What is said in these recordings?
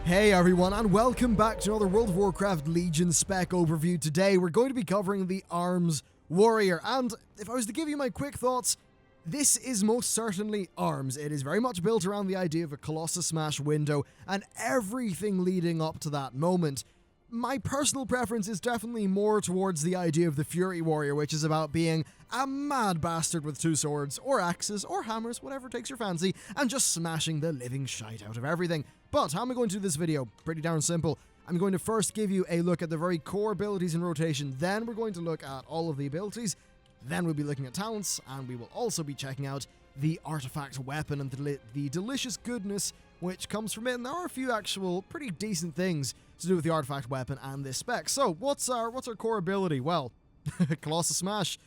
Hey everyone, and welcome back to another World of Warcraft Legion spec overview. Today we're going to be covering the Arms Warrior, and if I was to give you my quick thoughts, this is most certainly Arms. It is very much built around the idea of a Colossus Smash window and everything leading up to that moment. My personal preference is definitely more towards the idea of the Fury Warrior, which is about being a mad bastard with two swords, or axes, or hammers, whatever takes your fancy, and just smashing the living shite out of everything. But how am I going to do this video? Pretty darn simple. I'm going to first give you a look at the very core abilities in rotation, then we're going to look at all of the abilities, then we'll be looking at talents, and we will also be checking out the artifact weapon and the delicious goodness which comes from it. And there are a few actual pretty decent things to do with the artifact weapon and this spec. So what's our core ability? Well, Colossus Smash.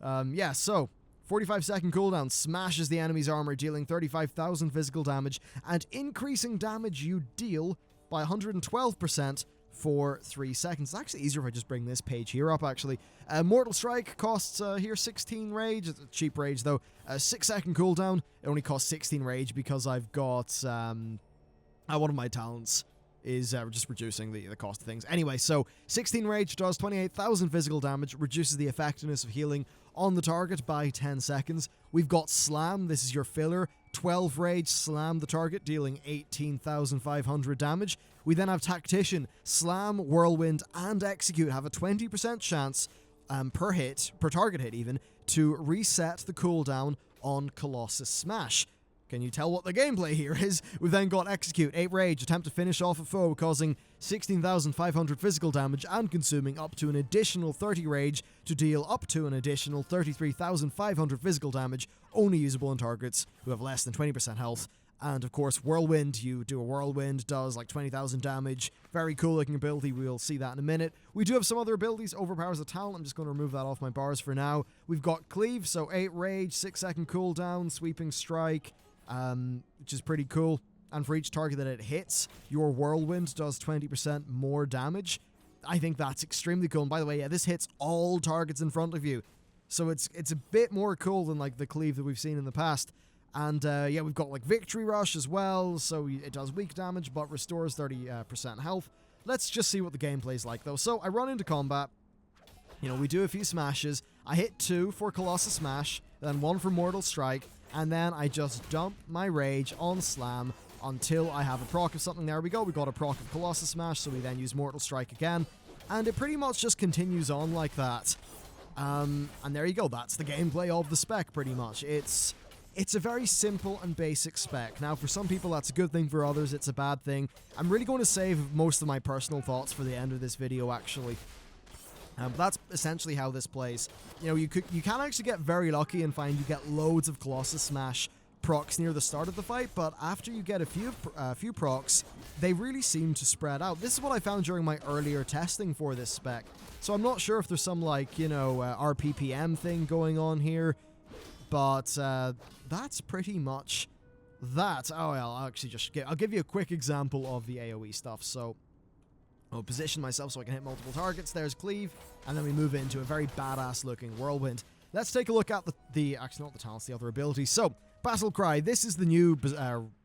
So 45-second cooldown, smashes the enemy's armor, dealing 35,000 physical damage and increasing damage you deal by 112% for 3 seconds. It's actually easier if I just bring this page here up, actually. Mortal Strike costs here 16 rage. It's a cheap rage, though. 6-second cooldown. It only costs 16 rage because I've got one of my talents is just reducing the cost of things. Anyway, so 16 rage does 28,000 physical damage, reduces the effectiveness of healing on the target by 10 seconds. We've got Slam, this is your filler. 12 rage, slam the target, dealing 18,500 damage. We then have Tactician. Slam, Whirlwind, and Execute have a 20% chance per target hit even, to reset the cooldown on Colossus Smash. Can you tell what the gameplay here is? We've then got Execute, 8 rage, attempt to finish off a foe, causing 16,500 physical damage and consuming up to an additional 30 rage to deal up to an additional 33,500 physical damage, only usable on targets who have less than 20% health. And of course, Whirlwind, you do a Whirlwind, does like 20,000 damage. Very cool looking ability, we'll see that in a minute. We do have some other abilities, overpowers the talent, I'm just going to remove that off my bars for now. We've got Cleave, so 8 rage, 6-second cooldown, sweeping strike, which is pretty cool. And for each target that it hits, your Whirlwind does 20% more damage. I think that's extremely cool. And by the way, yeah, this hits all targets in front of you. So it's a bit more cool than like the Cleave that we've seen in the past. And yeah, we've got like Victory Rush as well, so it does weak damage but restores 30% health. Let's just see what the gameplay's like though. So I run into combat, you know, we do a few smashes, I hit 2 for Colossus Smash, then 1 for Mortal Strike, and then I just dump my rage on Slam until I have a proc of something. There we go, we got a proc of Colossus Smash, so we then use Mortal Strike again, and it pretty much just continues on like that. And there you go, that's the gameplay of the spec pretty much. It's a very simple and basic spec. Now, for some people, that's a good thing. For others, it's a bad thing. I'm really going to save most of my personal thoughts for the end of this video, actually. But that's essentially how this plays. You know, you can actually get very lucky and find you get loads of Colossus Smash procs near the start of the fight, but after you get a few procs, they really seem to spread out. This is what I found during my earlier testing for this spec. So I'm not sure if there's some, like, you know, RPPM thing going on here. But that's pretty much that. Oh, well, I'll give you a quick example of the AoE stuff. So I'll position myself so I can hit multiple targets. There's Cleave, and then we move into a very badass looking Whirlwind. Let's take a look at actually not the talents, the other abilities. So Battle Cry, this is the new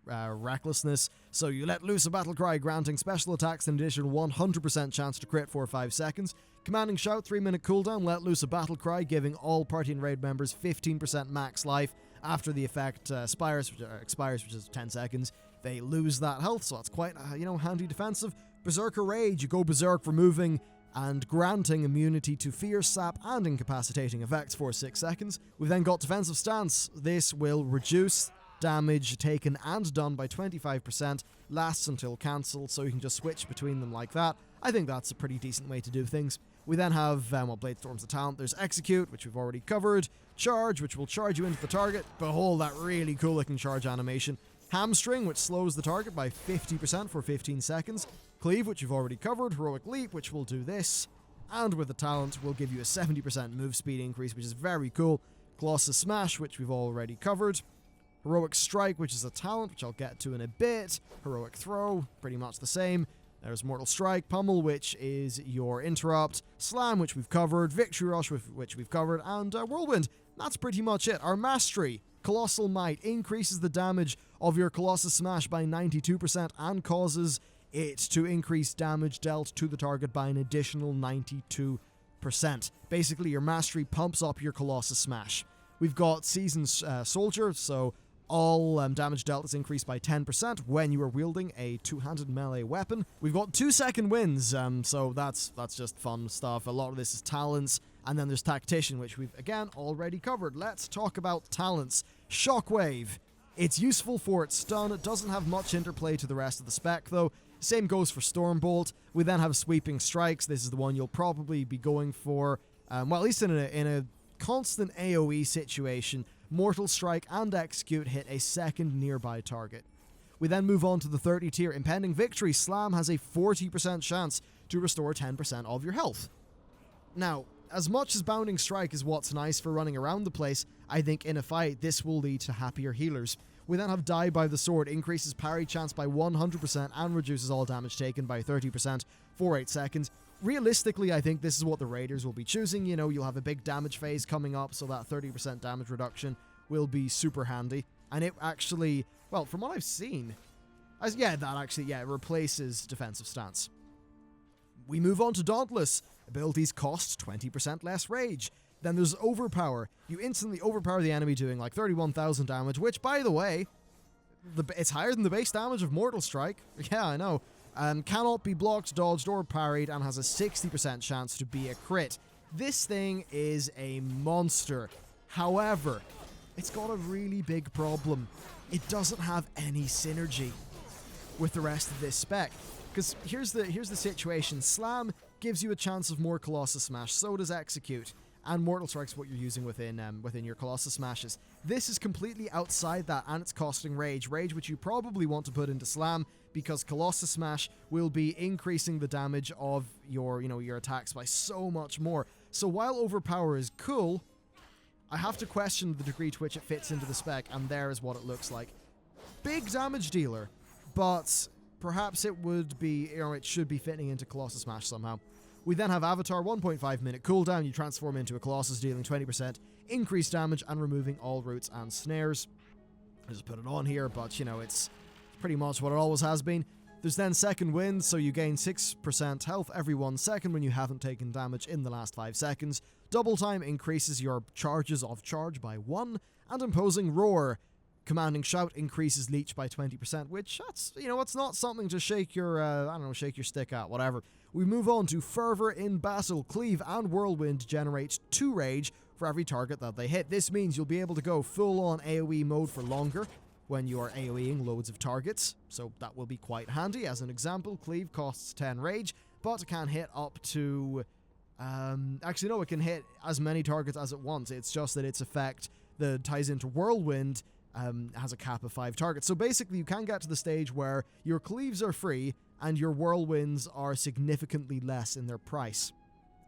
Recklessness. So you let loose a Battle Cry, granting special attacks an additional 100% chance to crit for 5 seconds. Commanding Shout, 3-minute cooldown, let loose a Battle Cry, giving all party and raid members 15% max life. After the effect expires, which is 10 seconds, they lose that health, so that's quite, handy defensive. Berserker Rage, you go berserk, removing and granting immunity to fear, sap, and incapacitating effects for 6 seconds. We've then got Defensive Stance. This will reduce damage taken and done by 25%, lasts until cancelled, so you can just switch between them like that. I think that's a pretty decent way to do things. We then have, Blade Storm's the talent. There's Execute, which we've already covered. Charge, which will charge you into the target. Behold that really cool looking charge animation. Hamstring, which slows the target by 50% for 15 seconds. Cleave, which you've already covered. Heroic Leap, which will do this. And with the talent, will give you a 70% move speed increase, which is very cool. Colossus Smash, which we've already covered. Heroic Strike, which is a talent, which I'll get to in a bit. Heroic Throw, pretty much the same. There's Mortal Strike, Pummel, which is your interrupt, Slam, which we've covered, Victory Rush, which we've covered, and Whirlwind. That's pretty much it. Our Mastery, Colossal Might, increases the damage of your Colossus Smash by 92% and causes it to increase damage dealt to the target by an additional 92%. Basically, your mastery pumps up your Colossus Smash. We've got Seasoned Soldier, so all damage dealt is increased by 10% when you are wielding a two-handed melee weapon. We've got 2-second wins, so that's just fun stuff. A lot of this is talents, and then there's Tactician, which we've, again, already covered. Let's talk about talents. Shockwave. It's useful for its stun. It doesn't have much interplay to the rest of the spec, though. Same goes for Stormbolt. We then have Sweeping Strikes. This is the one you'll probably be going for, well, at least in a constant AoE situation. Mortal Strike and Execute hit a second nearby target. We then move on to the 30 tier. Impending Victory. Slam has a 40% chance to restore 10% of your health. Now, as much as Bounding Strike is what's nice for running around the place, I think in a fight this will lead to happier healers. We then have Die by the Sword. Increases parry chance by 100% and reduces all damage taken by 30% for 8 seconds. Realistically, I think this is what the Raiders will be choosing. You know, you'll have a big damage phase coming up, so that 30% damage reduction will be super handy. And it actually, well, from what I've seen, it replaces defensive stance. We move on to Dauntless. Abilities cost 20% less rage. Then there's Overpower. You instantly overpower the enemy doing like 31,000 damage, which, by the way, it's higher than the base damage of Mortal Strike. Yeah, I know. Cannot be blocked, dodged, or parried, and has a 60% chance to be a crit. This thing is a monster. However, it's got a really big problem. It doesn't have any synergy with the rest of this spec. Because here's the situation. Slam gives you a chance of more Colossus Smash. So does Execute. And Mortal Strike's what you're using within your Colossus Smashes. This is completely outside that, and it's costing Rage. Rage, which you probably want to put into Slam, because Colossus Smash will be increasing the damage of your attacks by so much more. So while Overpower is cool, I have to question the degree to which it fits into the spec, and there is what it looks like. Big damage dealer, but perhaps it would be, it should be fitting into Colossus Smash somehow. We then have Avatar, 1.5 minute cooldown. You transform into a Colossus, dealing 20% increased damage and removing all roots and snares. I just put it on here, but it's pretty much what it always has been. There's then Second Wind, so you gain 6% health every 1 second when you haven't taken damage in the last 5 seconds. Double Time increases your charges of charge by 1, and Imposing Roar. Commanding Shout increases leech by 20%, which that's not something to shake your shake your stick at, whatever. We move on to Fervor in Battle. Cleave and Whirlwind generate 2 rage for every target that they hit. This means you'll be able to go full on AoE mode for longer when you are AoEing loads of targets, so that will be quite handy. As an example, Cleave costs 10 rage, but it can hit up to it can hit as many targets as it wants. It's just that its effect that ties into Whirlwind has a cap of 5 targets. So basically you can get to the stage where your Cleaves are free and your Whirlwinds are significantly less in their price.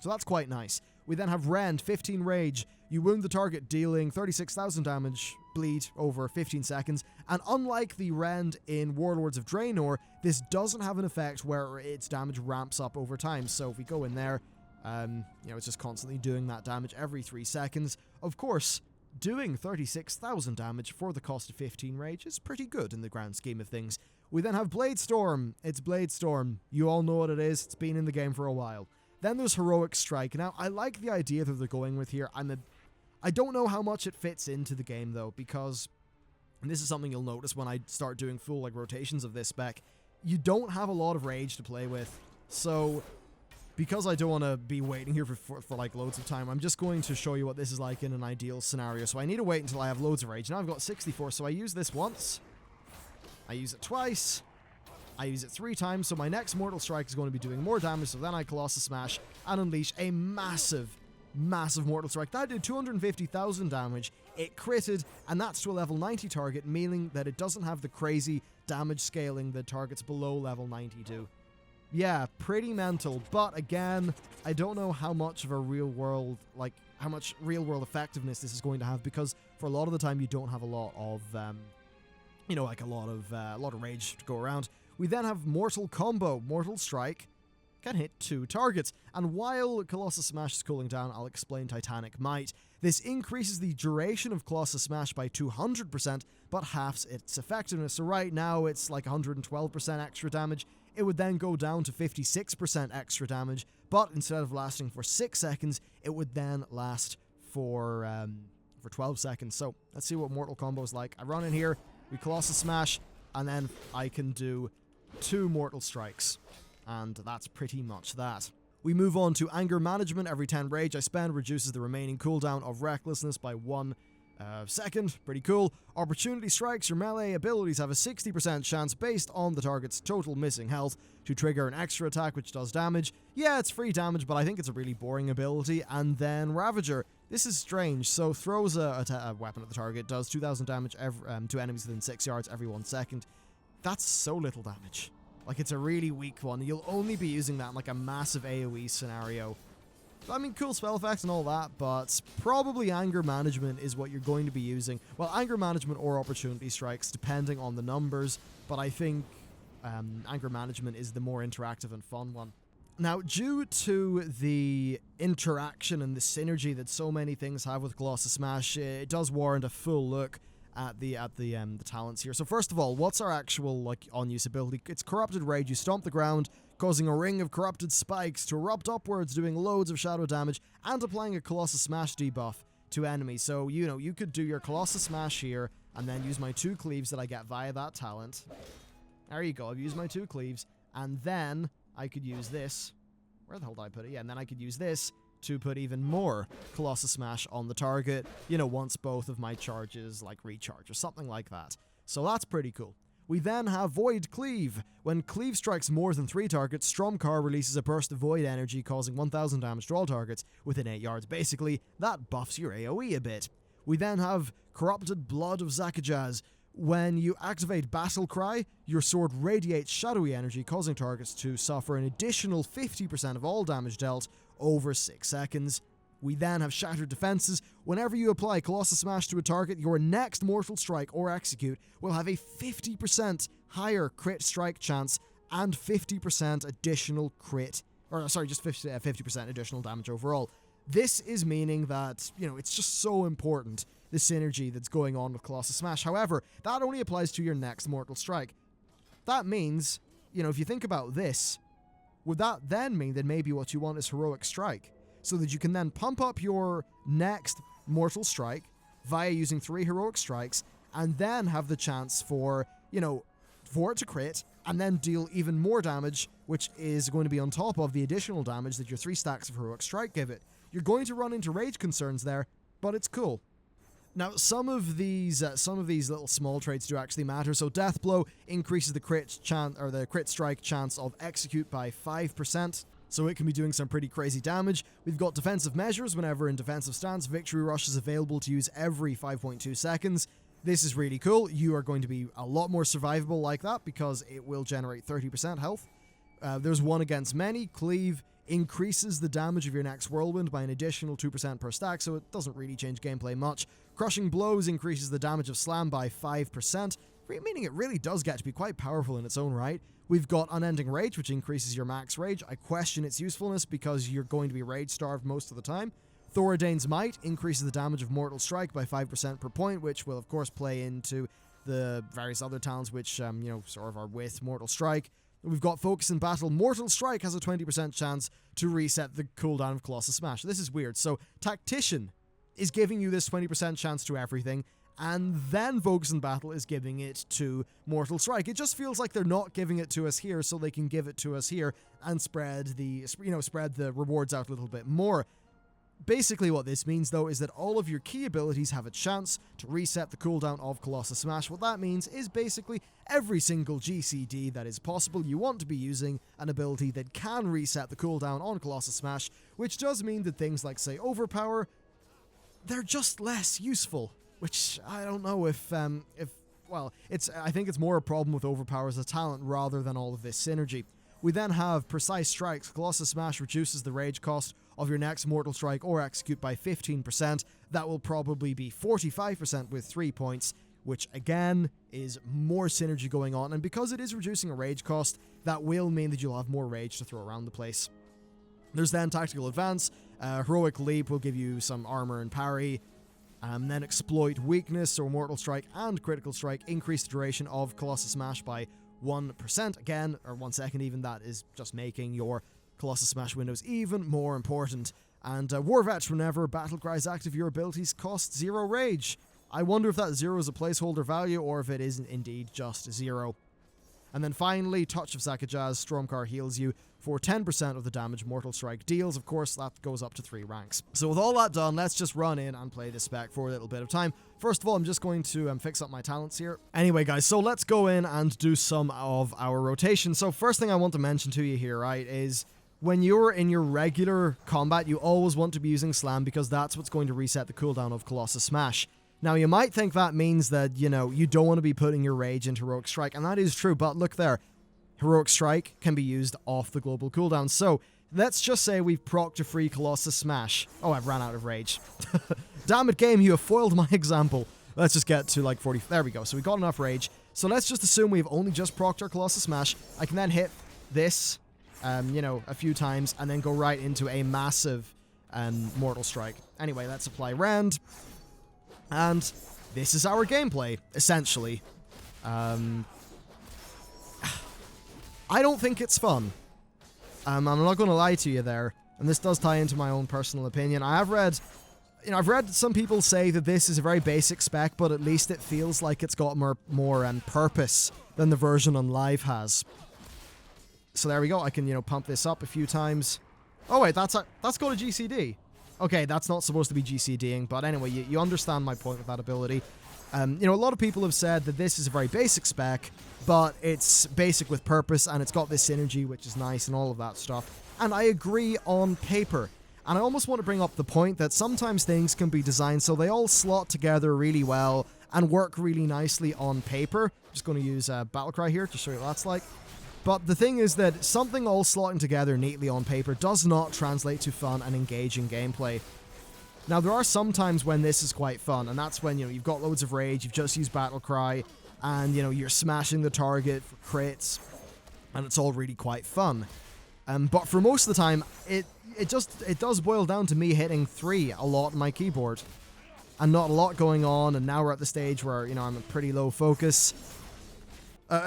So that's quite nice. We then have Rend, 15 rage. You wound the target, dealing 36,000 damage, bleed over 15 seconds. And unlike the Rend in Warlords of Draenor, this doesn't have an effect where its damage ramps up over time. So if we go in there, it's just constantly doing that damage every 3 seconds. Of course, doing 36,000 damage for the cost of 15 rage is pretty good in the grand scheme of things. We then have Bladestorm. It's Bladestorm. You all know what it is. It's been in the game for a while. Then there's Heroic Strike. Now, I like the idea that they're going with here. I don't know how much it fits into the game, though, because, and this is something you'll notice when I start doing full rotations of this spec, you don't have a lot of rage to play with. So, because I don't want to be waiting here for loads of time, I'm just going to show you what this is like in an ideal scenario. So I need to wait until I have loads of rage. Now I've got 64, so I use this once. I use it twice. I use it 3 times, so my next Mortal Strike is going to be doing more damage, so then I Colossus Smash and unleash a massive Mortal Strike. That did 250,000 damage. It critted, and that's to a level 90 target, meaning that it doesn't have the crazy damage scaling that targets below level 90 do. Yeah, pretty mental, but again, I don't know how much of a real-world effectiveness this is going to have, because for a lot of the time you don't have a lot of, a lot of rage to go around. We then have Mortal Combo. Mortal Strike can hit 2 targets. And while Colossus Smash is cooling down, I'll explain Titanic Might. This increases the duration of Colossus Smash by 200%, but halves its effectiveness. So right now it's like 112% extra damage. It would then go down to 56% extra damage, but instead of lasting for 6 seconds, it would then last for 12 seconds. So let's see what Mortal Combo is like. I run in here, we Colossus Smash, and then I can do 2 Mortal Strikes. And that's pretty much that. We move on to Anger Management. Every 10 rage I spend reduces the remaining cooldown of Recklessness by 1 second. Pretty cool. Opportunity Strikes. Your melee abilities have a 60% chance based on the target's total missing health to trigger an extra attack which does damage. Yeah, it's free damage, but I think it's a really boring ability. And then Ravager. This is strange. So throws a weapon at the target, does 2,000 damage to enemies within 6 yards every 1 second. That's so little damage. Like, it's a really weak one. You'll only be using that in like a massive AoE scenario. I mean, cool spell effects and all that, but probably Anger Management is what you're going to be using. Well, Anger Management or Opportunity Strikes, depending on the numbers, but I think Anger Management is the more interactive and fun one. Now, due to the interaction and the synergy that so many things have with Colossus Smash, it does warrant a full look at the talents here. So first of all, what's our actual like on-use ability? It's Corrupted Rage. You stomp the ground, causing a ring of corrupted spikes to erupt upwards, doing loads of shadow damage, and applying a Colossus Smash debuff to enemies. So, you know, you could do your Colossus Smash here, and then use my 2 cleaves that I get via that talent. There you go, I've used my 2 cleaves, and then I could use this. Where the hell did I put it? Yeah, and then I could use this to put even more Colossus Smash on the target, you know, once both of my charges, like, recharge, or something like that. So that's pretty cool. We then have Void Cleave. When Cleave strikes more than 3 targets, Stromkar releases a burst of Void energy, causing 1,000 damage to all targets within 8 yards. Basically, that buffs your AoE a bit. We then have Corrupted Blood of Zakajaz. When you activate Battle Cry, your sword radiates shadowy energy, causing targets to suffer an additional 50% of all damage dealt over 6 seconds. We then have Shattered Defenses. Whenever you apply Colossus Smash to a target, your next Mortal Strike or Execute will have a 50% higher crit strike chance and 50% additional crit, or sorry, just 50% additional damage overall. This is meaning that, you know, it's just so important, the synergy that's going on with Colossus Smash. However, that only applies to your next Mortal Strike. That means, you know, if you think about this, would that then mean that maybe what you want is Heroic Strike? So that you can then pump up your next Mortal Strike via using 3 Heroic Strikes, and then have the chance for, you know, for it to crit, and then deal even more damage, which is going to be on top of the additional damage that your 3 stacks of Heroic Strike give it. You're going to run into rage concerns there, but it's cool. Now, some of these little small traits do actually matter. So Death Blow increases the crit chance, or the crit strike chance of Execute by 5%. So it can be doing some pretty crazy damage. We've got Defensive Measures. Whenever in defensive stance, Victory Rush is available to use every 5.2 seconds. This is really cool. You are going to be a lot more survivable like that because it will generate 30% health. There's One Against Many. Cleave increases the damage of your next Whirlwind by an additional 2% per stack, so it doesn't really change gameplay much. Crushing Blows increases the damage of Slam by 5%, meaning it really does get to be quite powerful in its own right. We've got Unending Rage, which increases your max rage. I question its usefulness because you're going to be rage-starved most of the time. Thoradein's Might increases the damage of Mortal Strike by 5% per point, which will, of course, play into the various other talents which, you know, sort of are with Mortal Strike. We've got Focus in Battle. Mortal Strike has a 20% chance to reset the cooldown of Colossus Smash. This is weird. So, Tactician is giving you this 20% chance to everything, and then Focus in Battle is giving it to Mortal Strike. It just feels like they're not giving it to us here, so they can give it to us here and spread the rewards out a little bit more. Basically what this means, though, is that all of your key abilities have a chance to reset the cooldown of Colossus Smash. What that means is basically every single GCD that is possible, you want to be using an ability that can reset the cooldown on Colossus Smash, which does mean that things like, say, Overpower, they're just less useful. Which, I don't know if I think it's more a problem with Overpower as a talent rather than all of this synergy. We then have Precise Strikes. Colossus Smash reduces the rage cost of your next Mortal Strike or Execute by 15%. That will probably be 45% with 3 points. which again is more synergy going on. And because it is reducing a rage cost, that will mean that you'll have more rage to throw around the place. There's then Tactical Advance. Heroic Leap will give you some armor and parry. Then Exploit Weakness, or Mortal Strike and Critical Strike, increase the duration of Colossus Smash by 1% again, or 1 second even. That is just making your Colossus Smash windows even more important. And War Vetch, whenever Battle Cries active, your abilities cost 0 rage. I wonder if that 0 is a placeholder value, or if it isn't indeed just 0. And then finally, Touch of Sakajaz. Stormcar heals you for 10% of the damage Mortal Strike deals. Of course, that goes up to 3 ranks. So with all that done, let's just run in and play this spec for a little bit of time. First of all, I'm just going to fix up my talents here. Anyway, guys, so let's go in and do some of our rotation. So first thing I want to mention to you here, right, is when you're in your regular combat, you always want to be using Slam, because that's what's going to reset the cooldown of Colossus Smash. Now, you might think that means that, you know, you don't want to be putting your rage into Heroic Strike, and that is true, but look there. Heroic Strike can be used off the global cooldown. So, let's just say we've procced a free Colossus Smash. Oh, I've ran out of rage. Damn it, game, you have foiled my example. Let's just get to like 40. There we go. So we got enough rage. So let's just assume we've only just procced our Colossus Smash. I can then hit this, you know, a few times, and then go right into a massive Mortal Strike. Anyway, let's apply Rend. And this is our gameplay, essentially. I don't think it's fun. I'm not going to lie to you there. And this does tie into my own personal opinion. I've read some people say that this is a very basic spec, but at least it feels like it's got more purpose than the version on Live has. So there we go. I can, you know, pump this up a few times. Oh wait, that's got a GCD. Okay, that's not supposed to be GCDing, but anyway, you understand my point with that ability. You know, a lot of people have said that this is a very basic spec, but it's basic with purpose, and it's got this synergy, which is nice, and all of that stuff. And I agree on paper. And I almost want to bring up the point that sometimes things can be designed so they all slot together really well and work really nicely on paper. I'm just going to use Battlecry here to show you what that's like. But the thing is that something all slotting together neatly on paper does not translate to fun and engaging gameplay. Now, there are some times when this is quite fun, and that's when, you know, you've got loads of rage, you've just used Battlecry, and, you know, you're smashing the target for crits, and it's all really quite fun. But for most of the time, it does boil down to me hitting 3 a lot on my keyboard, and not a lot going on, and now we're at the stage where, you know, I'm at pretty low focus.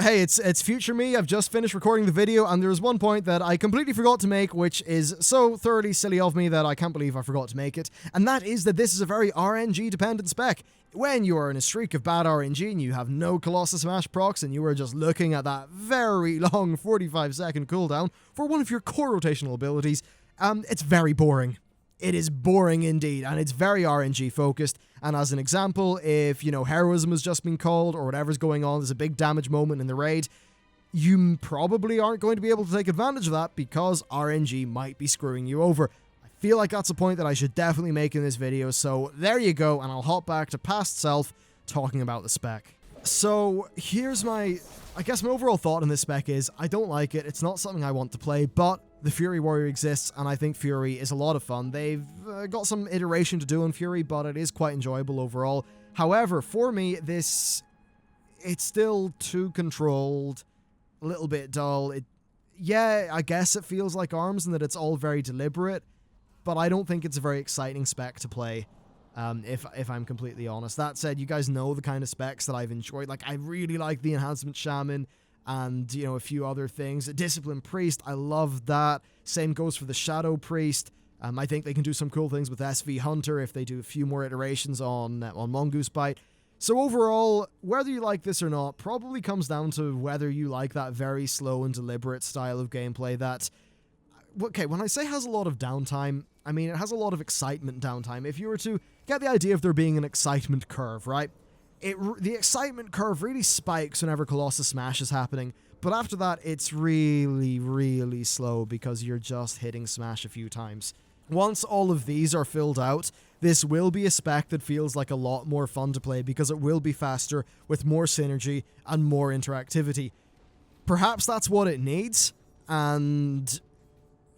Hey, it's future me. I've just finished recording the video, and there was one point that I completely forgot to make, which is so thoroughly silly of me that I can't believe I forgot to make it, and that is that this is a very RNG-dependent spec. When you are in a streak of bad RNG and you have no Colossus Smash procs, and you are just looking at that very long 45-second cooldown for one of your core rotational abilities, it's very boring. It is boring indeed, and it's very RNG focused. And as an example, if, you know, heroism has just been called or whatever's going on, there's a big damage moment in the raid, you probably aren't going to be able to take advantage of that because RNG might be screwing you over. I feel like that's a point that I should definitely make in this video, so there you go, and I'll hop back to past self talking about the spec. So here's my overall thought on this spec is, I don't like it, it's not something I want to play, but the Fury Warrior exists, and I think Fury is a lot of fun. They've got some iteration to do on Fury, but it is quite enjoyable overall. However, for me, it's still too controlled, a little bit dull. Yeah, I guess it feels like ARMS and that it's all very deliberate, but I don't think it's a very exciting spec to play, if I'm completely honest. That said, you guys know the kind of specs that I've enjoyed. Like, I really like the Enhancement Shaman, and, you know, a few other things. Discipline Priest, I love that. Same goes for the Shadow Priest. I think they can do some cool things with SV Hunter if they do a few more iterations on Mongoose Bite. So overall, whether you like this or not, probably comes down to whether you like that very slow and deliberate style of gameplay that... Okay, when I say has a lot of downtime, I mean it has a lot of excitement downtime. If you were to get the idea of there being an excitement curve, right? The excitement curve really spikes whenever Colossus Smash is happening, but after that, it's really, really slow because you're just hitting Smash a few times. Once all of these are filled out, this will be a spec that feels like a lot more fun to play because it will be faster with more synergy and more interactivity. Perhaps that's what it needs, and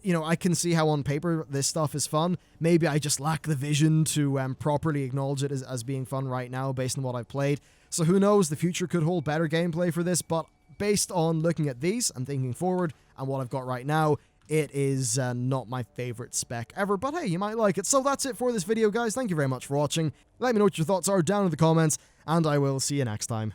you know, I can see how on paper this stuff is fun. Maybe I just lack the vision to properly acknowledge it as being fun right now based on what I've played. So who knows, the future could hold better gameplay for this, but based on looking at these and thinking forward and what I've got right now, it is not my favorite spec ever, but hey, you might like it. So that's it for this video, guys. Thank you very much for watching. Let me know what your thoughts are down in the comments, and I will see you next time.